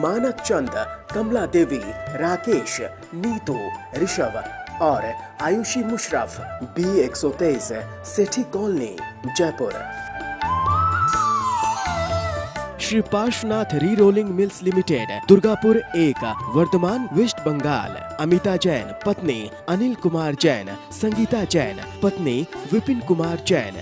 मानक चंद, कमला देवी, राकेश, नीतू, ऋषभ और Ayushi Musharaf, B123 Sethi colony, Jaipur. Shri Parshvanath re rolling mills limited, Durgapur 1, Vardhaman, west Bengal. Amita Jain, पत्नी अनिल कुमार जैन, संगीता जैन, पत्नी विपिन कुमार जैन।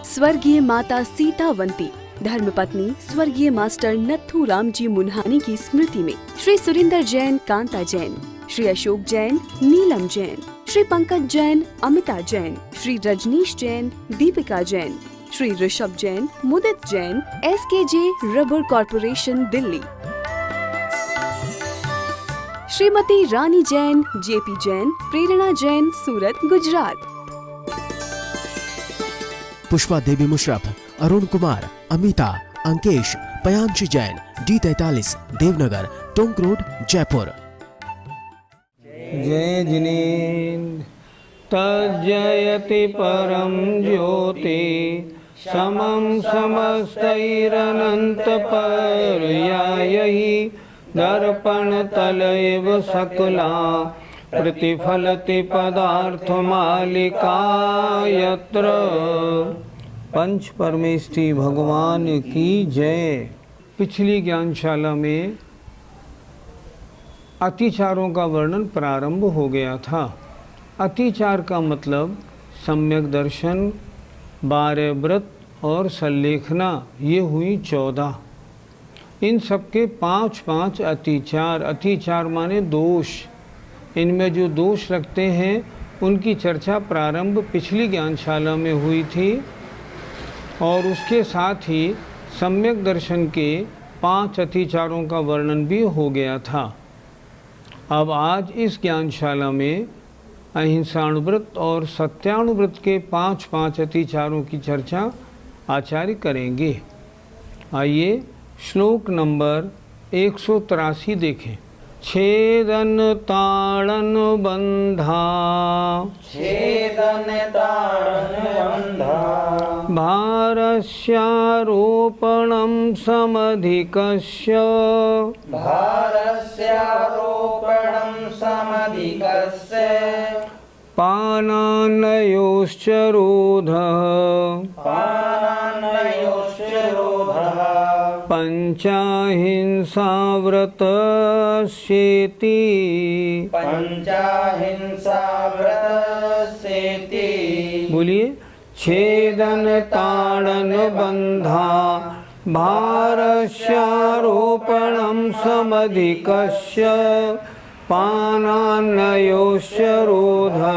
स्वर्गीय माता सीतावंती, धर्मपत्नी स्वर्गीय मास्टर नथु राम जी मुन्हानी की स्मृति में Shri Surinder Jain, Kanta Jain, Shri Ashok Jain, Neelam Jain, Shri Pankaj Jain, Amita Jain, Shri Rajneesh Jain, Deepika Jain, Shri Rishabh Jain, Mudit Jain, SKJ rubber corporation, Delhi. Shrimati Rani Jain, JP Jain, Prerna Jain, Surat, Gujarat. Pushpa Devi Musharaf, Arun Kumar, Amita, Ankesh, Payanshi Jain, D43, Devnagar, Tonk road, Jaipur. जय जिनेन्द्र तज्जयति परम ज्योति समं समस्तैरनंत पर्यायैः दर्पण तलैव सकला प्रतिफलति पदार्थमालिका यत्र। पंच परमेष्ठी भगवान की जय। पिछली ज्ञानशाला में अतिचारों का वर्णन प्रारंभ हो गया था। अतिचार का मतलब सम्यक दर्शन, 12 व्रत और सल्लेखना, ये हुई 14। इन सबके 5-5 अतिचार। अतिचार माने दोष। इनमें जो दोष रखते हैं उनकी चर्चा प्रारंभ पिछली ज्ञानशाला में हुई थी और उसके साथ ही सम्यक दर्शन के 5 अतिचारों का वर्णन भी हो गया था। अब आज इस ज्ञानशाला में अहिंसाणुव्रत और सत्याणुव्रत के 5-5 अतिचारों की चर्चा आचार्य करेंगे। आइए श्लोक नंबर 183 देखें। छेदन ताड़न बंधा, छेदन ताड़न बंधा, भारस्यारोपणं समधिकस्य, भारस्यारोपणं समधिकस्य, पानान्नयोश्च रोधः, पानान्नयोश्च रोधः, पंचाहिंसाव्रतस्येति, पंचाहिंसाव्रतस्येति। बोलिए। छेदन ताड़न बंधा भारस्यारोपणं समधिकस्य, पानान्नयोश्च रोधः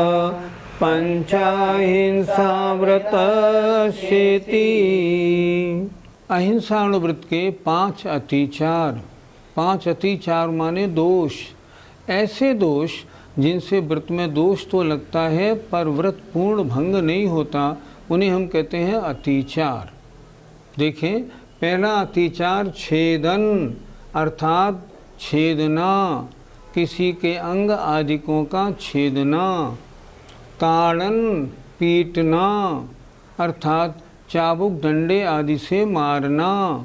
पंचाहिंसाव्रतस्येति। अहिंसाणुव्रत के 5 अतिचार। 5 अतिचार माने दोष। ऐसे दोष जिनसे व्रत में दोष तो लगता है पर व्रत पूर्ण भंग नहीं होता, उन्हें हम कहते हैं अतिचार। देखें, पहला अतिचार छेदन अर्थात छेदना, किसी के अंग आदिकों का छेदना। ताड़न पीटना अर्थात चाबुक डंडे आदि से मारना।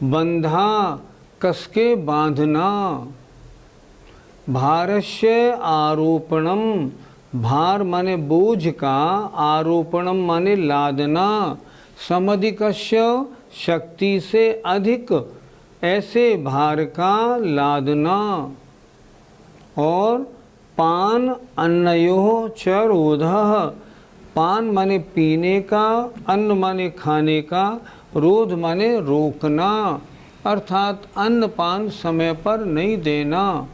बंधा कसके बांधना। भारस्य आरोपणम, भार माने बोझ का, आरोपणम माने लादना। समधिकस्य शक्ति से अधिक, ऐसे भार का लादना। और पान अन्नयोः च रोधः, पान माने पीने का, अन्न माने खाने का, रोध माने रोकना अर्थात अन्न पान समय पर नहीं देना।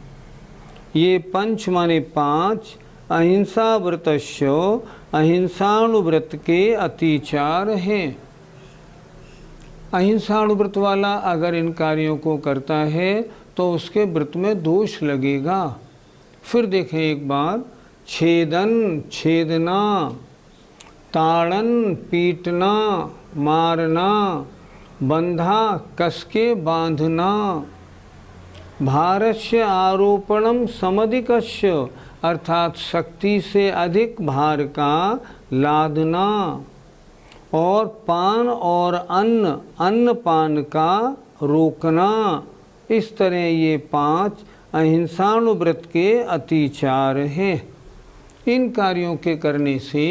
ये पंच माने 5 अहिंसा व्रतस्य, अहिंसाणुव्रत के अतिचार हैं। अहिंसाणुव्रत वाला अगर इन कार्यों को करता है तो उसके व्रत में दोष लगेगा। फिर देखें एक बार, छेदन छेदना, ताड़न पीटना मारना, बंधा कसके बांधना, भारस्य आरोपणम समधिकस्य अर्थात शक्ति से अधिक भार का लादना, और पान और अन्न पान का रोकना, इस तरह ये 5 अहिंसानुव्रत के अतिचार हैं। इन कार्यों के करने से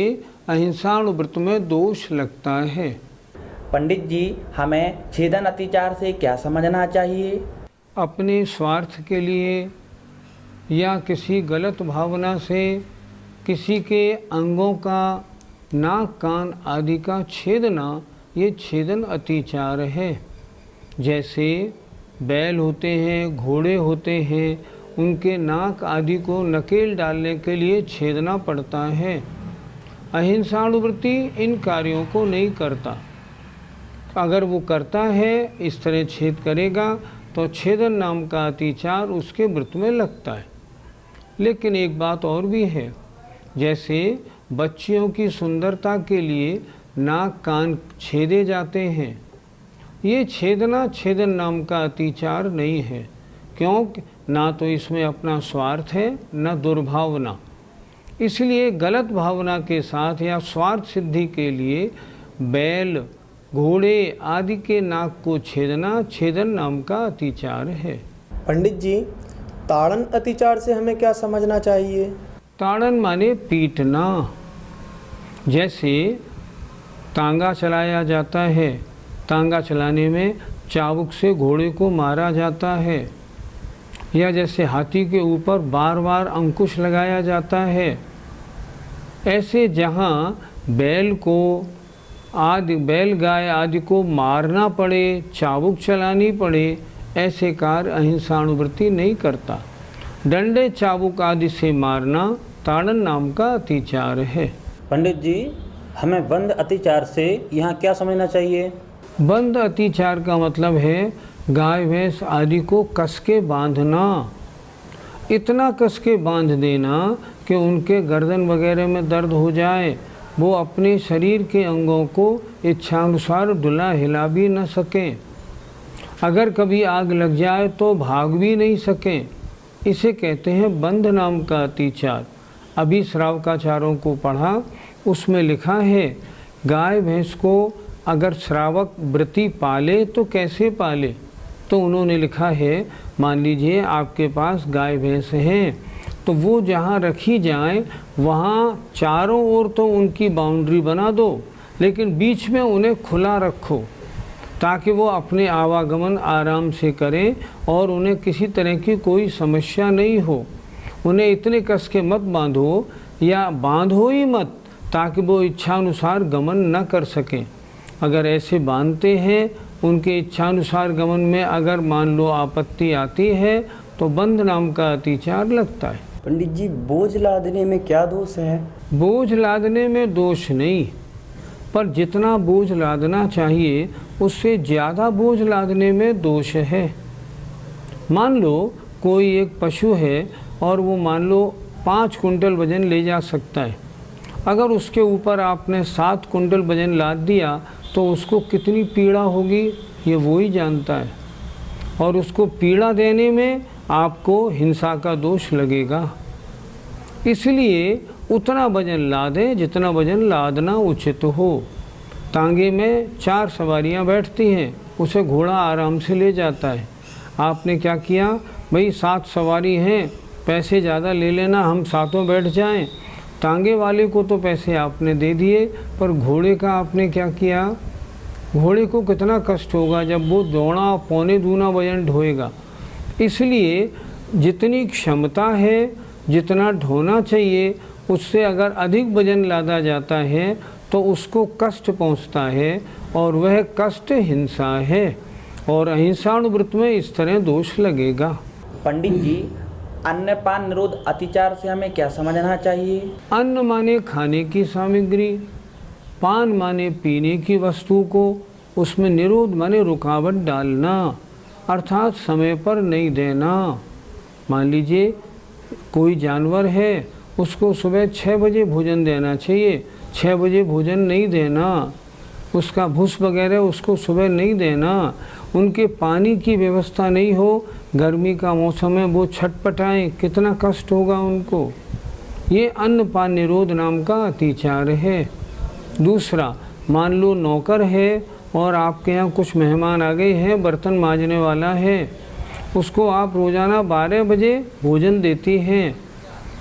अहिंसानुव्रत में दोष लगता है। पंडित जी, हमें छेदन अतिचार से क्या समझना चाहिए? अपने स्वार्थ के लिए या किसी गलत भावना से किसी के अंगों का, नाक कान आदि का छेदना, ये छेदन अतिचार है। जैसे बैल होते हैं, घोड़े होते हैं, उनके नाक आदि को नकेल डालने के लिए छेदना पड़ता है। अहिंसानुवृत्ति इन कार्यों को नहीं करता। अगर वो करता है, इस तरह छेद करेगा, तो छेदन नाम का अतिचार उसके व्रत में लगता है। लेकिन एक बात और भी है, जैसे बच्चियों की सुंदरता के लिए नाक कान छेदे जाते हैं, ये छेदना छेदन नाम का अतिचार नहीं है, क्योंकि ना तो इसमें अपना स्वार्थ है न दुर्भावना। इसलिए गलत भावना के साथ या स्वार्थ सिद्धि के लिए बैल, घोड़े आदि के नाक को छेदना छेदन नाम का अतिचार है। पंडित जी, ताड़न अतिचार से हमें क्या समझना चाहिए? ताड़न माने पीटना। जैसे तांगा चलाया जाता है, तांगा चलाने में चाबुक से घोड़े को मारा जाता है, या जैसे हाथी के ऊपर बार बार अंकुश लगाया जाता है, ऐसे जहाँ बैल को आदि, बैल गाय आदि को मारना पड़े, चाबुक चलानी पड़े, ऐसे कार्य अहिंसानुवृत्ति नहीं करता। डंडे चाबुक आदि से मारना ताड़न नाम का अतिचार है। पंडित जी, हमें बंद अतिचार से यहाँ क्या समझना चाहिए? बंद अतिचार का मतलब है गाय भैंस आदि को कस के बांधना, इतना कस के बांध देना कि उनके गर्दन वगैरह में दर्द हो जाए, वो अपने शरीर के अंगों को इच्छानुसार डुला हिला भी न सकें, अगर कभी आग लग जाए तो भाग भी नहीं सकें। इसे कहते हैं बंध नाम का अतिचार। अभी श्रावकाचारों को पढ़ा, उसमें लिखा है गाय भैंस को अगर श्रावक व्रती पाले तो कैसे पाले। तो उन्होंने लिखा है, मान लीजिए आपके पास गाय भैंस हैं, तो वो जहाँ रखी जाए वहाँ चारों ओर तो उनकी बाउंड्री बना दो, लेकिन बीच में उन्हें खुला रखो ताकि वो अपने आवागमन आराम से करें और उन्हें किसी तरह की कोई समस्या नहीं हो। उन्हें इतने कस के मत बांधो, या बांधो ही मत, ताकि वो इच्छानुसार गमन न कर सकें। अगर ऐसे बांधते हैं, उनके इच्छानुसार गमन में अगर मान लो आपत्ति आती है तो बंध नाम का अतिचार लगता है। पंडित जी, बोझ लादने में क्या दोष है? बोझ लादने में दोष नहीं, पर जितना बोझ लादना चाहिए उससे ज़्यादा बोझ लादने में दोष है। मान लो कोई एक पशु है और वो मान लो 5 कुंटल वजन ले जा सकता है, अगर उसके ऊपर आपने 7 कुंटल वजन लाद दिया तो उसको कितनी पीड़ा होगी ये वो ही जानता है, और उसको पीड़ा देने में आपको हिंसा का दोष लगेगा। इसलिए उतना वजन लादें जितना वजन लादना उचित हो। तांगे में 4 सवारियां बैठती हैं, उसे घोड़ा आराम से ले जाता है। आपने क्या किया, भाई 7 सवारी हैं, पैसे ज़्यादा ले लेना, हम सातों बैठ जाएं। तांगे वाले को तो पैसे आपने दे दिए, पर घोड़े का आपने क्या किया? घोड़े को कितना कष्ट होगा जब वो दौड़ा पौने दूना वजन ढोएगा। इसलिए जितनी क्षमता है, जितना ढोना चाहिए, उससे अगर अधिक वजन लादा जाता है तो उसको कष्ट पहुंचता है, और वह कष्ट हिंसा है, और अहिंसानुव्रत में इस तरह दोष लगेगा। पंडित जी, अन्नपान निरोध अतिचार से हमें क्या समझना चाहिए? अन्न माने खाने की सामग्री, पान माने पीने की वस्तु को, उसमें निरोध माने रुकावट डालना, अर्थात समय पर नहीं देना। मान लीजिए कोई जानवर है, उसको सुबह 6 बजे भोजन देना चाहिए, 6 बजे भोजन नहीं देना, उसका भूस वगैरह उसको सुबह नहीं देना, उनके पानी की व्यवस्था नहीं हो, गर्मी का मौसम है, वो छटपटाएं, कितना कष्ट होगा उनको। ये अन्नपान निरोध नाम का अतिचार है। दूसरा, मान लो नौकर है और आपके यहाँ कुछ मेहमान आ गए हैं, बर्तन मांजने वाला है, उसको आप रोज़ाना 12 बजे भोजन देती हैं।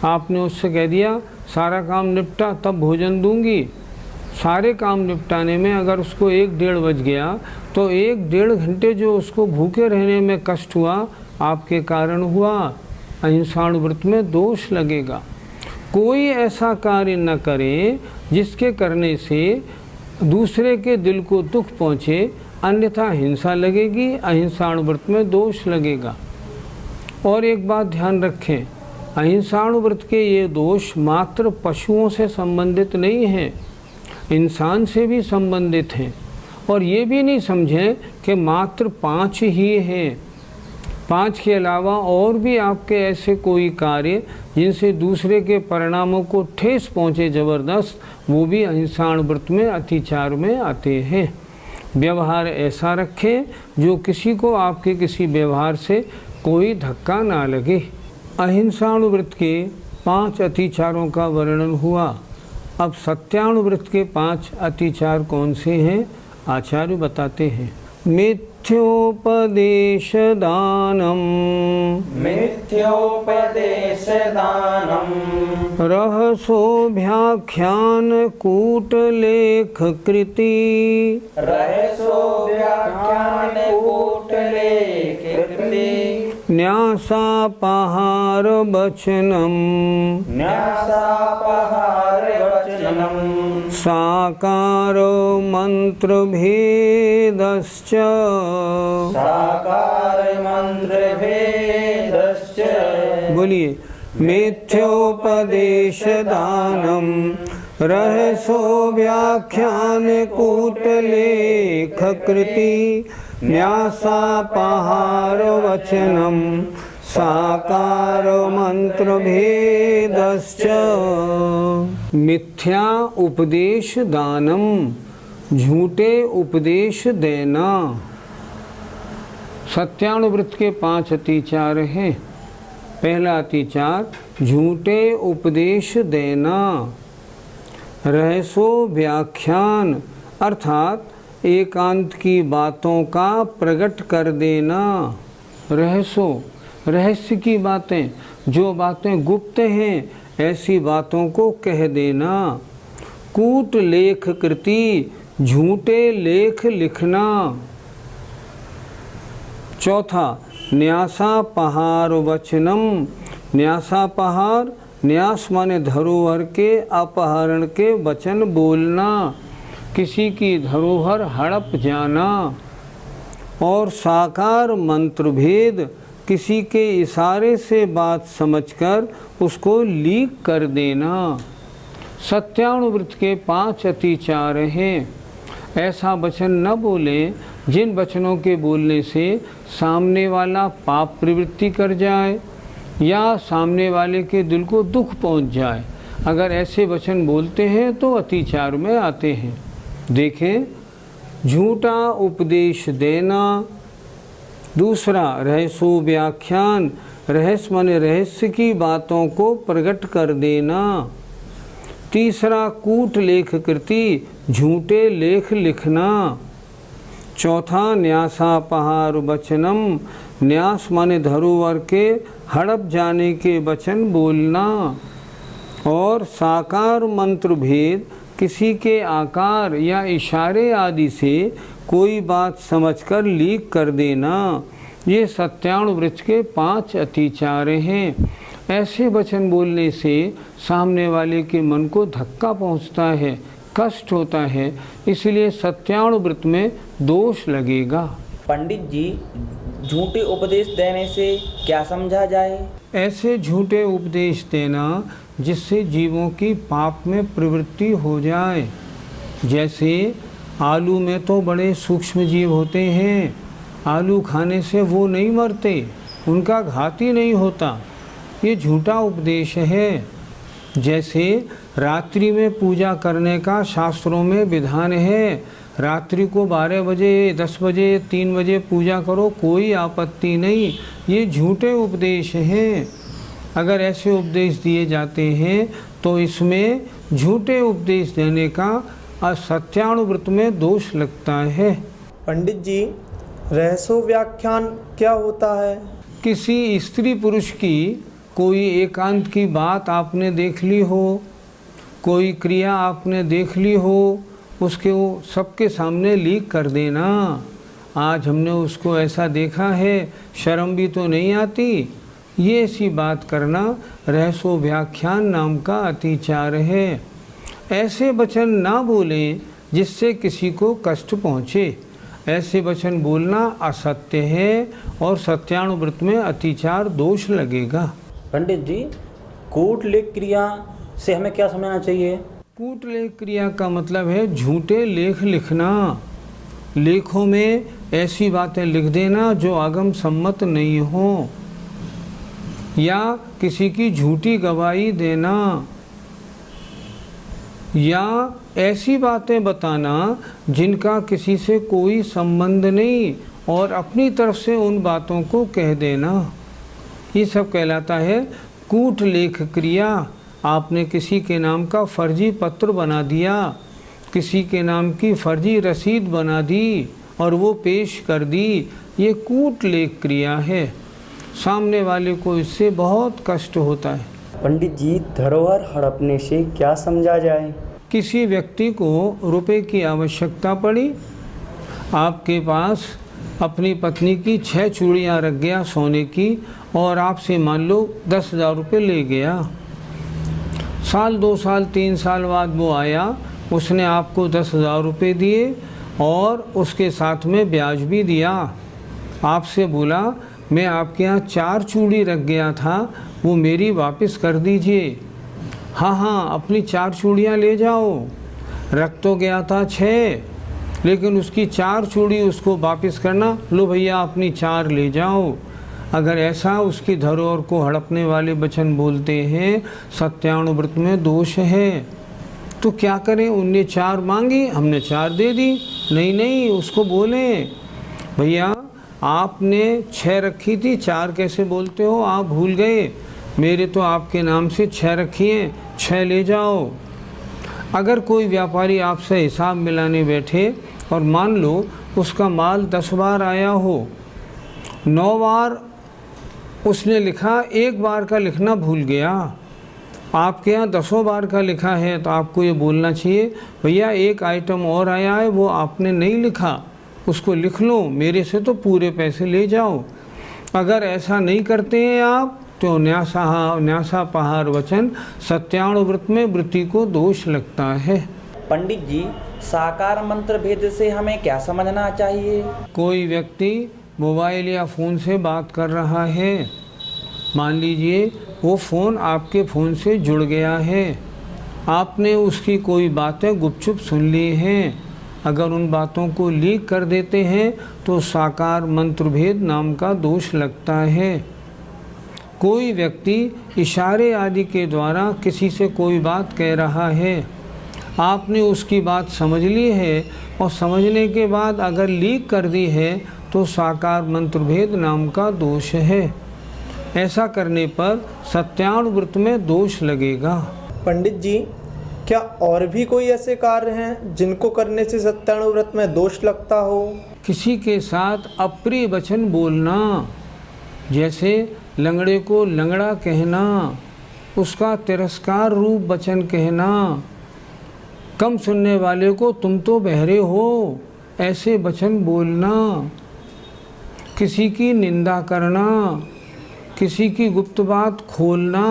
आपने उससे कह दिया सारा काम निपटा तब भोजन दूंगी। सारे काम निपटाने में अगर उसको 1-1:30 बज गया तो 1-1.5 घंटे जो उसको भूखे रहने में कष्ट हुआ आपके कारण हुआ। अहिंसाणु व्रत में दोष लगेगा। कोई ऐसा कार्य न करे जिसके करने से दूसरे के दिल को दुख पहुँचे, अन्यथा हिंसा लगेगी, अहिंसाणु व्रत में दोष लगेगा। और एक बात ध्यान रखें, अहिंसाणु व्रत के ये दोष मात्र पशुओं से संबंधित नहीं हैं, इंसान से भी संबंधित हैं। और ये भी नहीं समझें कि मात्र 5 ही हैं। 5 के अलावा और भी आपके ऐसे कोई कार्य जिनसे दूसरे के परिणामों को ठेस पहुँचे ज़बरदस्त, वो भी अहिंसाणु व्रत में अतिचार में आते हैं। व्यवहार ऐसा रखें जो किसी को आपके किसी व्यवहार से कोई धक्का ना लगे। अहिंसाणु व्रत के 5 अतिचारों का वर्णन हुआ। अब सत्याणु व्रत के 5 अतिचार कौन से हैं, आचार्य बताते हैं। मिथ्योपदेश दानम, मिथ्योपदेश दानम, रहसोभ्याख्यान कूटलेख कृति, रहसोभ्याख्यान कूटलेख कृति, न्यासापहार वचनम, न्यासापहार वचनम, साकार मंत्र भेदश्च, साकार मंत्र भेदश्च। बोलिए। मिथ्योपदेश दानम, रहसो व्याख्यान कूटलेख कृति, न्यासापहार वचनम, साकार मंत्र भेदश्च। मिथ्या उपदेश दानम, झूठे उपदेश देना। सत्याणु व्रत के 5 अतिचार हैं। पहला अतिचार झूठे उपदेश देना। रहसो व्याख्यान अर्थात एकांत की बातों का प्रकट कर देना। रहसो रहस्य की बातें, जो बातें गुप्त हैं ऐसी बातों को कह देना। कूट लेख कृति, झूठे लेख लिखना। चौथा न्यासापहार वचनम, न्यासापहार न्यास माने धरोहर के, अपहरण के वचन बोलना, किसी की धरोहर हड़प जाना। और साकार मंत्र भेद, किसी के इशारे से बात समझकर उसको लीक कर देना। सत्याणु व्रत के 5 अतिचार हैं। ऐसा वचन न बोलें जिन वचनों के बोलने से सामने वाला पाप प्रवृत्ति कर जाए या सामने वाले के दिल को दुख पहुंच जाए। अगर ऐसे वचन बोलते हैं तो अतिचार में आते हैं। देखें, झूठा उपदेश देना। दूसरा रहसो व्याख्यान, रहस्य माने रहस्य की बातों को प्रकट कर देना। तीसरा कूट लेख कृति, झूठे लेख लिखना। चौथा न्यासापहार वचनम, न्यास माने धरोहर के हड़प जाने के वचन बोलना। और साकार मंत्र भेद, किसी के आकार या इशारे आदि से कोई बात समझकर लीक कर देना। ये सत्याणु व्रत के 5 अतिचार हैं। ऐसे वचन बोलने से सामने वाले के मन को धक्का पहुंचता है, कष्ट होता है, इसलिए सत्याणु व्रत में दोष लगेगा। पंडित जी, झूठे उपदेश देने से क्या समझा जाए? ऐसे झूठे उपदेश देना जिससे जीवों की पाप में प्रवृत्ति हो जाए। जैसे आलू में तो बड़े सूक्ष्म जीव होते हैं, आलू खाने से वो नहीं मरते, उनका घात ही नहीं होता। ये झूठा उपदेश है। जैसे रात्रि में पूजा करने का शास्त्रों में विधान है, रात्रि को 12 बजे, 10 बजे, 3 बजे पूजा करो, कोई आपत्ति नहीं। ये झूठे उपदेश हैं। अगर ऐसे उपदेश दिए जाते हैं तो इसमें झूठे उपदेश देने का असत्यानुव्रत में दोष लगता है। पंडित जी, रहस्यो व्याख्यान क्या होता है? किसी स्त्री पुरुष की कोई एकांत की बात आपने देख ली हो, कोई क्रिया आपने देख ली हो, उसके वो सबके सामने लीक कर देना। आज हमने उसको ऐसा देखा है, शर्म भी तो नहीं आती, ये ऐसी बात करना रहस्यो व्याख्यान नाम का अतिचार है। ऐसे वचन ना बोलें जिससे किसी को कष्ट पहुँचे। ऐसे वचन बोलना असत्य है और सत्यानुव्रत में अतिचार दोष लगेगा। पंडित जी, कूटलेख क्रिया से हमें क्या समझना चाहिए? कूटलेख क्रिया का मतलब है झूठे लेख लिखना। लेखों में ऐसी बातें लिख देना जो आगम सम्मत नहीं हो, या किसी की झूठी गवाही देना, या ऐसी बातें बताना जिनका किसी से कोई संबंध नहीं और अपनी तरफ से उन बातों को कह देना, ये सब कहलाता है कूटलेख क्रिया। आपने किसी के नाम का फर्जी पत्र बना दिया, किसी के नाम की फर्जी रसीद बना दी और वो पेश कर दी, ये कूटलेख क्रिया है। सामने वाले को इससे बहुत कष्ट होता है। पंडित जी, धरोहर हड़पने से क्या समझा जाए? किसी व्यक्ति को रुपए की आवश्यकता पड़ी, आपके पास अपनी पत्नी की 6 चूड़ियाँ रख गया सोने की और आपसे मान लो 10,000 रुपये ले गया। साल 2 साल 3 साल बाद वो आया, उसने आपको 10,000 रुपये दिए और उसके साथ में ब्याज भी दिया। आपसे बोला, मैं आपके यहाँ 4 चूड़ी रख गया था, वो मेरी वापस कर दीजिए। हाँ, अपनी 4 चूड़ियाँ ले जाओ। रख तो गया था 6, लेकिन उसकी 4 चूड़ी उसको वापस करना। लो भैया, अपनी 4 ले जाओ। अगर ऐसा उसकी धरोहर को हड़पने वाले वचन बोलते हैं, सत्यानुव्रत में दोष है। तो क्या करें? उनने 4 मांगी, हमने 4 दे दी। नहीं, उसको बोलें, भैया आपने 6 रखी थी, 4 कैसे बोलते हो? आप भूल गए, मेरे तो आपके नाम से 6 रखी हैं, 6 ले जाओ। अगर कोई व्यापारी आपसे हिसाब मिलाने बैठे और मान लो उसका माल 10 बार आया हो, 9 बार उसने लिखा, 1 बार का लिखना भूल गया, आपके यहाँ 10 बार का लिखा है, तो आपको ये बोलना चाहिए, भैया एक आइटम और आया है, वो आपने नहीं लिखा, उसको लिख लो, मेरे से तो पूरे पैसे ले जाओ। अगर ऐसा नहीं करते हैं आप, तो न्यासापहार वचन सत्यानुव्रत में वृत्ति को दोष लगता है। पंडित जी, साकार मंत्र भेद से हमें क्या समझना चाहिए? कोई व्यक्ति मोबाइल या फ़ोन से बात कर रहा है, मान लीजिए वो फ़ोन आपके फ़ोन से जुड़ गया है, आपने उसकी कोई बातें गुपचुप सुन ली हैं। अगर उन बातों को लीक कर देते हैं तो साकार मंत्र भेद नाम का दोष लगता है। कोई व्यक्ति इशारे आदि के द्वारा किसी से कोई बात कह रहा है, आपने उसकी बात समझ ली है और समझने के बाद अगर लीक कर दी है तो साकार मंत्र भेद नाम का दोष है। ऐसा करने पर सत्यानुव्रत में दोष लगेगा। पंडित जी, क्या और भी कोई ऐसे कार्य हैं जिनको करने से सत्यानुव्रत में दोष लगता हो? किसी के साथ अप्रिय वचन बोलना, जैसे लंगड़े को लंगड़ा कहना, उसका तिरस्कार रूप वचन कहना, कम सुनने वाले को तुम तो बहरे हो, ऐसे वचन बोलना, किसी की निंदा करना, किसी की गुप्त बात खोलना,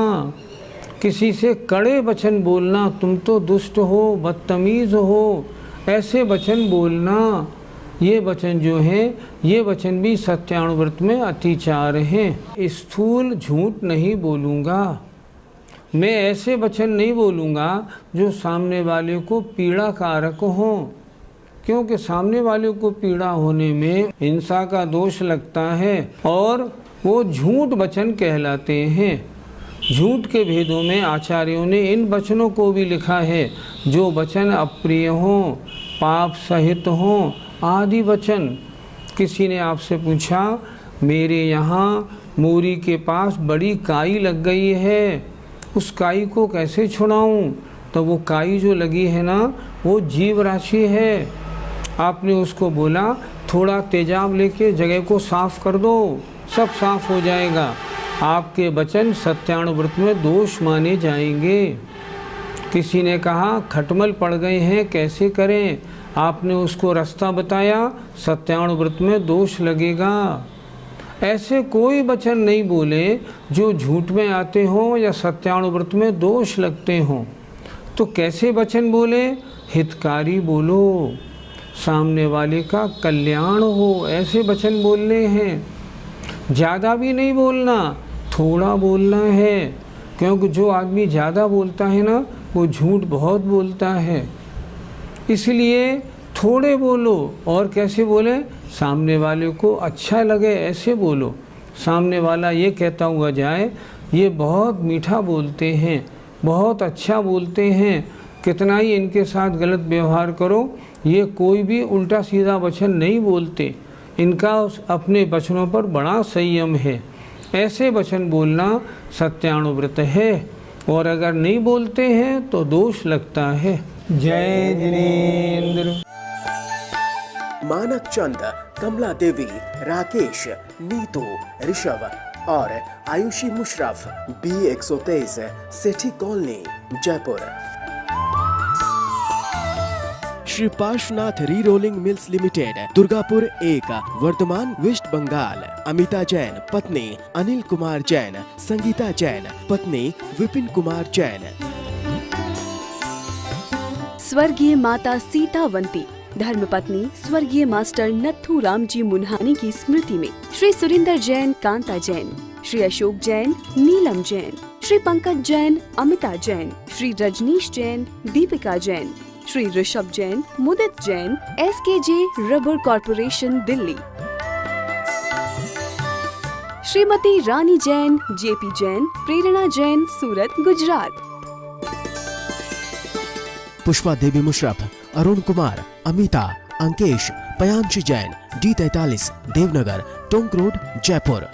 किसी से कड़े वचन बोलना, तुम तो दुष्ट हो, बदतमीज़ हो, ऐसे वचन बोलना, ये वचन जो हैं, ये वचन भी सत्यानुव्रत में अतिचार हैं। स्थूल झूठ नहीं बोलूँगा, मैं ऐसे वचन नहीं बोलूँगा जो सामने वाले को पीड़ा कारक हो, क्योंकि सामने वाले को पीड़ा होने में हिंसा का दोष लगता है और वो झूठ वचन कहलाते हैं। झूठ के भेदों में आचार्यों ने इन वचनों को भी लिखा है जो वचन अप्रिय हों, पाप सहित हों आदि वचन। किसी ने आपसे पूछा, मेरे यहाँ मोरी के पास बड़ी काई लग गई है, उस काई को कैसे छुड़ाऊँ? तो वो काई जो लगी है ना, वो जीव राशि है। आपने उसको बोला थोड़ा तेजाब लेके जगह को साफ कर दो, सब साफ हो जाएगा। आपके वचन सत्यानुव्रत में दोष माने जाएंगे। किसी ने कहा खटमल पड़ गए हैं, कैसे करें? आपने उसको रास्ता बताया, सत्यानुव्रत में दोष लगेगा। ऐसे कोई वचन नहीं बोले जो झूठ में आते हों या सत्यानुव्रत में दोष लगते हों। तो कैसे वचन बोले? हितकारी बोलो, सामने वाले का कल्याण हो, ऐसे वचन बोलने हैं। ज़्यादा भी नहीं बोलना, थोड़ा बोलना है, क्योंकि जो आदमी ज़्यादा बोलता है ना, वो झूठ बहुत बोलता है। इसलिए थोड़े बोलो। और कैसे बोले? सामने वाले को अच्छा लगे ऐसे बोलो। सामने वाला ये कहता हुआ जाए, ये बहुत मीठा बोलते हैं, बहुत अच्छा बोलते हैं, कितना ही इनके साथ गलत व्यवहार करो, ये कोई भी उल्टा सीधा वचन नहीं बोलते, इनका अपने वचनों पर बड़ा संयम है। ऐसे वचन बोलना सत्यानुव्रत है। और अगर नहीं बोलते हैं तो दोष लगता है। जय जिनेंद्र। मानक चंद, कमला देवी, राकेश, नीतू, ऋषभ और Ayushi Musharaf, B123, Sethi colony, Jaipur. Shri Parshvanath re rolling mills limited, Durgapur 1, Vardhaman, west Bengal. Amita Jain, पत्नी अनिल कुमार जैन, संगीता जैन, पत्नी विपिन कुमार जैन। स्वर्गीय माता सीतावंती, धर्मपत्नी स्वर्गीय मास्टर नत्थू राम जी मुन्हानी की स्मृति में Shri Surinder Jain, Kanta Jain, Shri Ashok Jain, Neelam Jain, Shri Pankaj Jain, Amita Jain, Shri Rajneesh Jain, Deepika Jain, Shri Rishabh Jain, Mudit Jain, SKJ rubber corporation, Delhi. Shrimati Rani Jain, JP Jain, Prerna Jain, Surat, Gujarat. Pushpa Devi Musharaf, Arun Kumar, Amita, Ankesh, Payanshi Jain, D43, Devnagar, Tonk road, Jaipur.